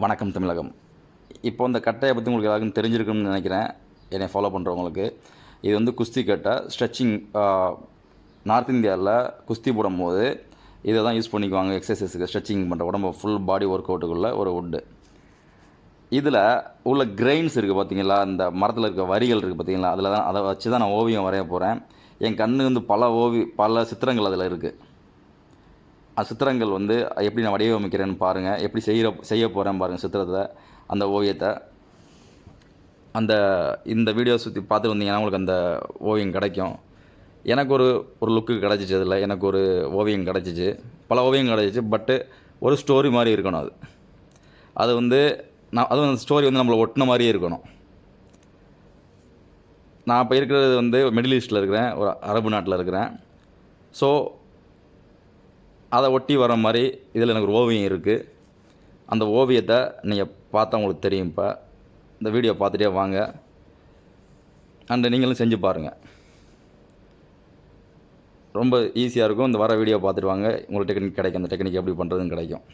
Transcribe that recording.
வணக்கம் தமிழகம். இப்போ இந்த கட்டையை பற்றி உங்களுக்கு எல்லாருக்கும் தெரிஞ்சிருக்குன்னு நினைக்கிறேன், என்னை ஃபாலோ பண்ணுறவங்களுக்கு. இது வந்து குஸ்தி கட்டை, ஸ்ட்ரெச்சிங். நார்த் இந்தியாவில் குஸ்தி போடும்போது இதை தான் யூஸ் பண்ணிக்குவாங்க எக்ஸசைஸுக்கு, ஸ்ட்ரெச்சிங் பண்ணுற உடம்பு ஃபுல் பாடி ஒர்க் அவுட்டுக்குள்ளே ஒரு வுட்டு. இதில் உள்ள கிரெயின்ஸ் இருக்குது பார்த்தீங்களா, அந்த மரத்தில் இருக்க வரிகள் இருக்குது பார்த்தீங்களா, அதை வச்சு தான் நான் ஓவியம் வரைய போகிறேன். என் கண்ணு வந்து பல சித்திரங்கள் அதில் இருக்குது. சித்திரங்கள் வந்து எப்படி நான் வடிவமைக்கிறேன்னு பாருங்கள், எப்படி செய்ய போகிறேன் பாருங்கள் சித்திரத்தை, அந்த ஓவியத்தை. இந்த வீடியோ சுற்றி பார்த்துட்டு வந்தீங்கன்னா உங்களுக்கு அந்த ஓவியம் கிடைக்கும். எனக்கு ஒரு லுக்கு கிடச்சிச்சு, அதில் எனக்கு ஒரு ஓவியம் கிடச்சிச்சு, பல ஓவியம் கிடச்சிச்சு. பட்டு ஒரு ஸ்டோரி மாதிரி இருக்கணும். அது வந்து அதுவும் அந்த ஸ்டோரி வந்து நம்மளை ஒட்டின மாதிரியே இருக்கணும். நான் இப்போ இருக்கிறது வந்து மிடில் ஈஸ்ட்டில் இருக்கிறேன், ஒரு அரபு நாட்டில் இருக்கிறேன். ஸோ அதை ஒட்டி வர மாதிரி இதில் எனக்கு ஒரு ஓவியம் இருக்குது. அந்த ஓவியத்தை நீங்கள் பார்த்தா உங்களுக்கு தெரியும். இப்போ இந்த வீடியோ பார்த்துட்டே வாங்க, அண்ட் நீங்களும் செஞ்சு பாருங்கள். ரொம்ப ஈஸியாக இருக்கும். இந்த வர வீடியோ பார்த்துட்டு வாங்க, உங்களுக்கு டெக்னிக் கிடைக்கும். அந்த டெக்னிக் எப்படி பண்ணுறதுன்னு கிடைக்கும்.